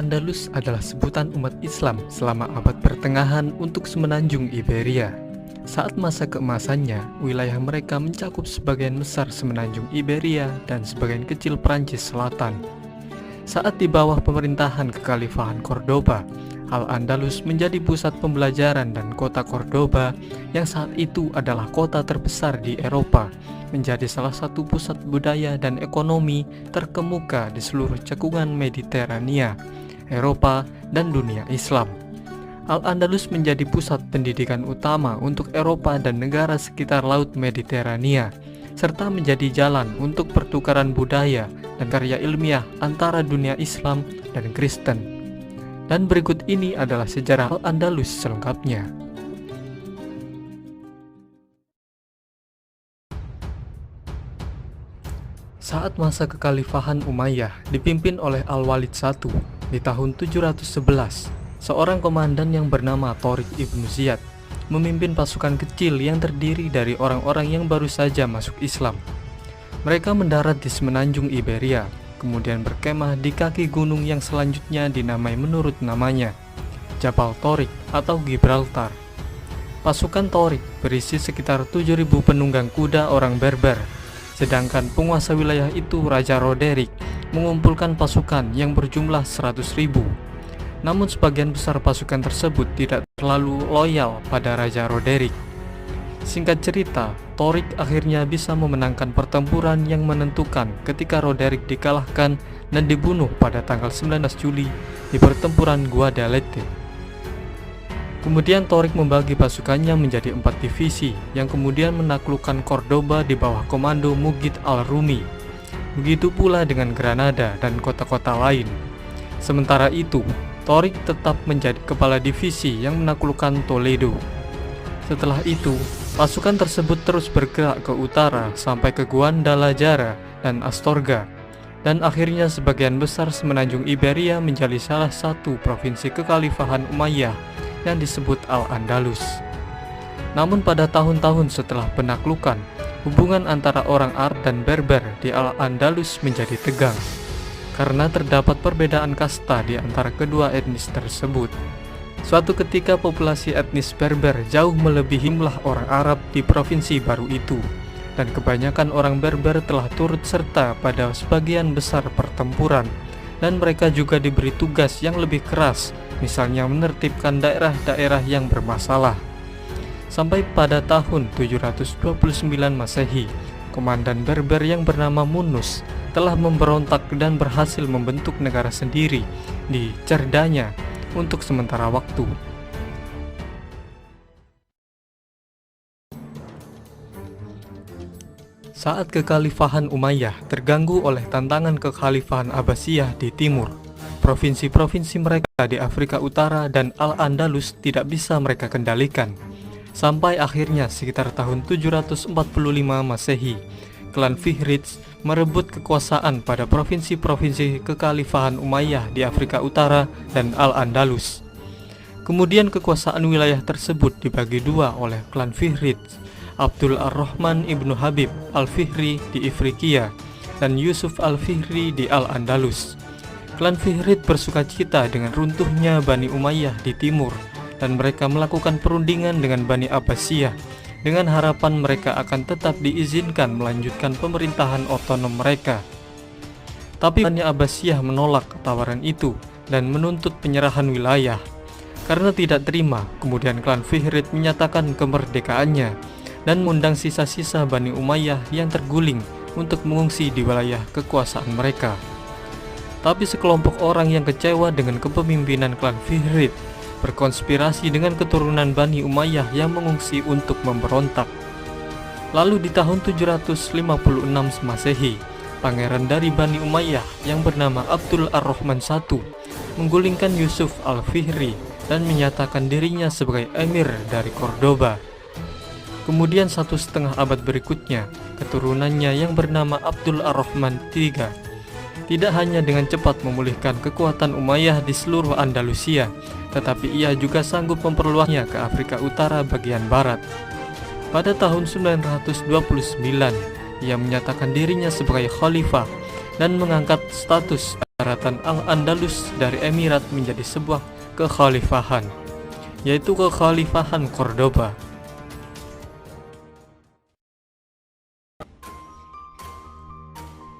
Al-Andalus adalah sebutan umat Islam selama abad pertengahan untuk semenanjung Iberia. Saat masa keemasannya, wilayah mereka mencakup sebagian besar semenanjung Iberia dan sebagian kecil Prancis Selatan. Saat di bawah pemerintahan Kekhalifahan Cordoba, Al-Andalus menjadi pusat pembelajaran, dan kota Cordoba yang saat itu adalah kota terbesar di Eropa menjadi salah satu pusat budaya dan ekonomi terkemuka di seluruh cekungan Mediterania, Eropa, dan dunia Islam. Al-Andalus menjadi pusat pendidikan utama untuk Eropa dan negara sekitar Laut Mediterania, serta menjadi jalan untuk pertukaran budaya dan karya ilmiah antara dunia Islam dan Kristen. Dan berikut ini adalah sejarah Al-Andalus selengkapnya. Saat masa Kekhalifahan Umayyah dipimpin oleh Al-Walid I di tahun 711, seorang komandan yang bernama Tariq ibn Ziyad memimpin pasukan kecil yang terdiri dari orang-orang yang baru saja masuk Islam. Mereka mendarat di semenanjung Iberia, kemudian berkemah di kaki gunung yang selanjutnya dinamai menurut namanya, Jabal Tariq atau Gibraltar. Pasukan Tariq berisi sekitar 7.000 penunggang kuda orang Berber, sedangkan penguasa wilayah itu, Raja Roderick, mengumpulkan pasukan yang berjumlah 100.000. Namun sebagian besar pasukan tersebut tidak terlalu loyal pada Raja Roderick. Singkat cerita, Tariq akhirnya bisa memenangkan pertempuran yang menentukan ketika Roderick dikalahkan dan dibunuh pada tanggal 19 Juli di pertempuran Guadalete. Kemudian Tariq membagi pasukannya menjadi 4 divisi yang kemudian menaklukkan Cordoba di bawah komando Mughith al-Rumi. Begitu pula dengan Granada dan kota-kota lain. Sementara itu, Tariq tetap menjadi kepala divisi yang menaklukkan Toledo. Setelah itu, pasukan tersebut terus bergerak ke utara sampai ke Guadalajara dan Astorga, dan akhirnya sebagian besar semenanjung Iberia menjadi salah satu provinsi Kekhalifahan Umayyah yang disebut Al-Andalus. Namun pada tahun-tahun setelah penaklukan, hubungan antara orang Arab dan Berber di Al-Andalus menjadi tegang karena terdapat perbedaan kasta di antara kedua etnis tersebut. Suatu ketika populasi etnis Berber jauh melebihi jumlah orang Arab di provinsi baru itu, dan kebanyakan orang Berber telah turut serta pada sebagian besar pertempuran, dan mereka juga diberi tugas yang lebih keras, misalnya menertibkan daerah-daerah yang bermasalah. Sampai pada tahun 729 Masehi, komandan Berber yang bernama Munus telah memberontak dan berhasil membentuk negara sendiri di Cerdanya untuk sementara waktu. Saat Kekhalifahan Umayyah terganggu oleh tantangan Kekhalifahan Abbasiyah di timur, provinsi-provinsi mereka di Afrika Utara dan Al-Andalus tidak bisa mereka kendalikan. Sampai akhirnya sekitar tahun 745 Masehi, klan Fihriz merebut kekuasaan pada provinsi-provinsi Kekhalifahan Umayyah di Afrika Utara dan Al-Andalus. Kemudian kekuasaan wilayah tersebut dibagi dua oleh klan Fihriz, Abdul Ar-Rahman ibnu Habib al-Fihri di Ifriqiya dan Yusuf al-Fihri di Al-Andalus. Klan Fihriz bersukacita dengan runtuhnya Bani Umayyah di timur, dan mereka melakukan perundingan dengan Bani Abbasiyah dengan harapan mereka akan tetap diizinkan melanjutkan pemerintahan otonom mereka. Tapi Bani Abbasiyah menolak tawaran itu dan menuntut penyerahan wilayah. Karena tidak terima, kemudian klan Fihriz menyatakan kemerdekaannya dan mengundang sisa-sisa Bani Umayyah yang terguling untuk mengungsi di wilayah kekuasaan mereka. Tapi sekelompok orang yang kecewa dengan kepemimpinan klan Fihriz berkonspirasi dengan keturunan Bani Umayyah yang mengungsi untuk memberontak. Lalu di tahun 756 Masehi, pangeran dari Bani Umayyah yang bernama Abdul Ar-Rahman I menggulingkan Yusuf al-Fihri dan menyatakan dirinya sebagai emir dari Cordoba. Kemudian 1,5 abad berikutnya, keturunannya yang bernama Abdul Ar-Rahman III tidak hanya dengan cepat memulihkan kekuatan Umayyah di seluruh Andalusia, tetapi ia juga sanggup memperluasnya ke Afrika Utara bagian barat. Pada tahun 929, ia menyatakan dirinya sebagai khalifah dan mengangkat status Daratan Al-Andalus dari emirat menjadi sebuah kekhalifahan, yaitu kekhalifahan Cordoba.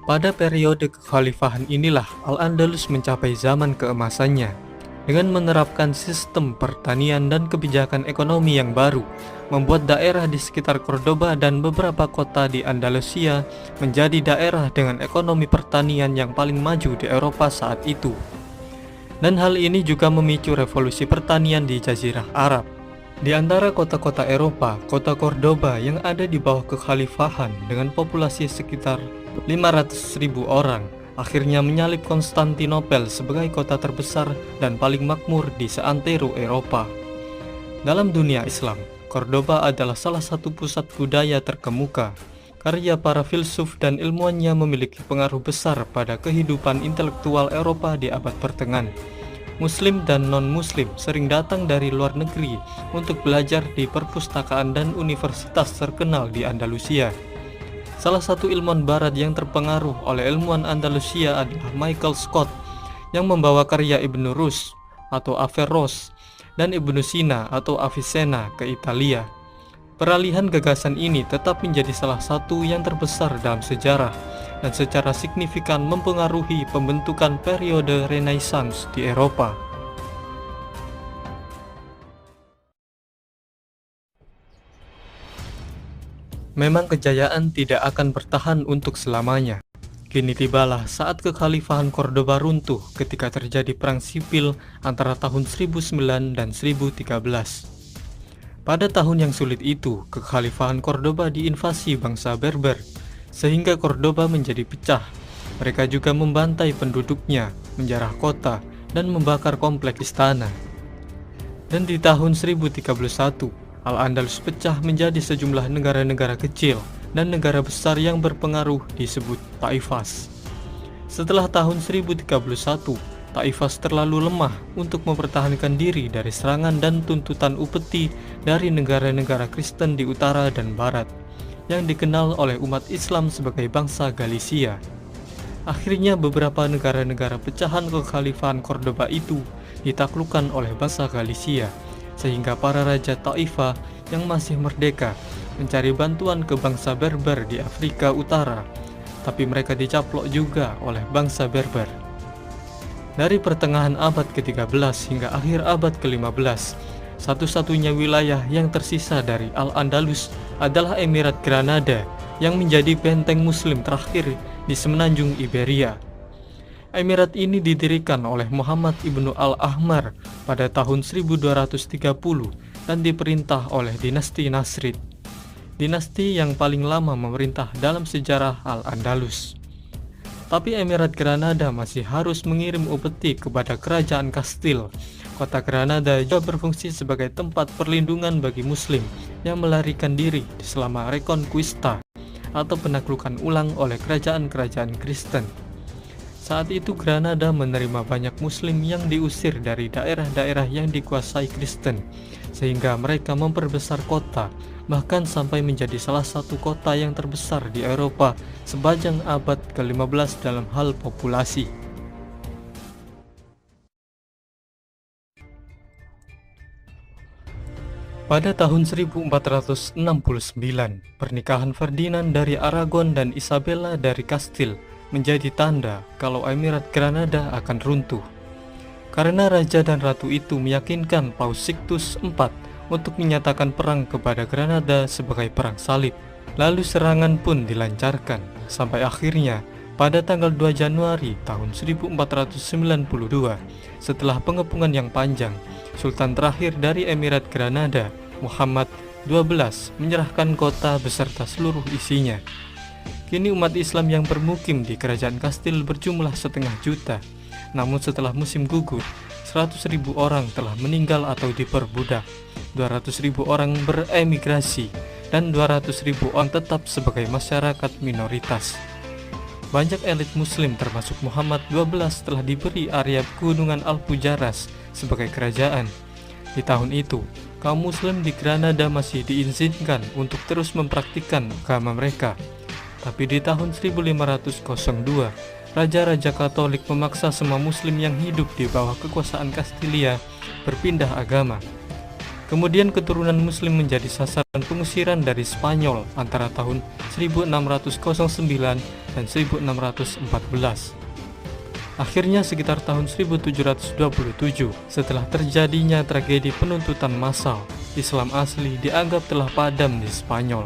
Pada periode kekhalifahan inilah Al-Andalus mencapai zaman keemasannya dengan menerapkan sistem pertanian dan kebijakan ekonomi yang baru, membuat daerah di sekitar Cordoba dan beberapa kota di Andalusia menjadi daerah dengan ekonomi pertanian yang paling maju di Eropa saat itu. Dan hal ini juga memicu revolusi pertanian di Jazirah Arab. Di antara kota-kota Eropa, kota Cordoba yang ada di bawah kekhalifahan dengan populasi sekitar 500.000 orang akhirnya menyalip Konstantinopel sebagai kota terbesar dan paling makmur di seantero Eropa. Dalam dunia Islam, Cordoba adalah salah satu pusat budaya terkemuka. Karya para filsuf dan ilmuwannya memiliki pengaruh besar pada kehidupan intelektual Eropa di abad pertengahan. Muslim dan non-muslim sering datang dari luar negeri untuk belajar di perpustakaan dan universitas terkenal di Andalusia. Salah satu ilmuwan barat yang terpengaruh oleh ilmuwan Andalusia adalah Michael Scott yang membawa karya Ibn Rus atau Averroes dan Ibn Sina atau Avicenna ke Italia. Peralihan gagasan ini tetap menjadi salah satu yang terbesar dalam sejarah dan secara signifikan mempengaruhi pembentukan periode Renaissance di Eropa. Memang kejayaan tidak akan bertahan untuk selamanya. Kini tibalah saat kekhalifahan Cordoba runtuh ketika terjadi perang sipil antara tahun 1009 dan 1013. Pada tahun yang sulit itu, kekhalifahan Cordoba diinvasi bangsa Berber, sehingga Cordoba menjadi pecah. Mereka juga membantai penduduknya, menjarah kota, dan membakar kompleks istana. Dan di tahun 1031, Al-Andalus pecah menjadi sejumlah negara-negara kecil dan negara besar yang berpengaruh disebut Taifas. Setelah tahun 1031, Taifas terlalu lemah untuk mempertahankan diri dari serangan dan tuntutan upeti dari negara-negara Kristen di utara dan barat, yang dikenal oleh umat Islam sebagai bangsa Galicia. Akhirnya beberapa negara-negara pecahan kekhalifahan Cordoba itu ditaklukkan oleh bangsa Galicia, sehingga para raja Taifah yang masih merdeka mencari bantuan ke bangsa Berber di Afrika Utara, tapi mereka dicaplok juga oleh bangsa Berber. Dari pertengahan abad ke-13 hingga akhir abad ke-15, satu-satunya wilayah yang tersisa dari Al-Andalus adalah Emirat Granada yang menjadi benteng muslim terakhir di semenanjung Iberia. Emirat ini didirikan oleh Muhammad ibnu Al-Ahmar pada tahun 1230 dan diperintah oleh dinasti Nasrid, dinasti yang paling lama memerintah dalam sejarah Al-Andalus. Tapi Emirat Granada masih harus mengirim upeti kepada kerajaan Kastil. Kota Granada juga berfungsi sebagai tempat perlindungan bagi muslim yang melarikan diri selama Reconquista atau penaklukan ulang oleh kerajaan-kerajaan Kristen. Saat itu Granada menerima banyak muslim yang diusir dari daerah-daerah yang dikuasai Kristen, sehingga mereka memperbesar kota, bahkan sampai menjadi salah satu kota yang terbesar di Eropa sepanjang abad ke-15 dalam hal populasi. Pada tahun 1469, pernikahan Ferdinand dari Aragon dan Isabella dari Kastil menjadi tanda kalau Emirat Granada akan runtuh. Karena raja dan ratu itu meyakinkan Paus Sixtus IV untuk menyatakan perang kepada Granada sebagai perang salib. Lalu serangan pun dilancarkan, sampai akhirnya pada tanggal 2 Januari tahun 1492, setelah pengepungan yang panjang, Sultan terakhir dari Emirat Granada, Muhammad XII, menyerahkan kota beserta seluruh isinya. Kini umat Islam yang bermukim di kerajaan Kastil berjumlah 500.000, namun setelah musim gugur, 100.000 orang telah meninggal atau diperbudak, 200.000 orang beremigrasi, dan 200.000 orang tetap sebagai masyarakat minoritas. Banyak elit muslim termasuk Muhammad XII telah diberi area Gunungan Alpujarras sebagai kerajaan. Di tahun itu, kaum muslim di Granada masih diizinkan untuk terus mempraktikkan agama mereka. Tapi di tahun 1502, Raja-raja Katolik memaksa semua Muslim yang hidup di bawah kekuasaan Kastilia berpindah agama. Kemudian keturunan Muslim menjadi sasaran pengusiran dari Spanyol antara tahun 1609 dan 1614. Akhirnya sekitar tahun 1727, setelah terjadinya tragedi penuntutan massal, Islam asli dianggap telah padam di Spanyol.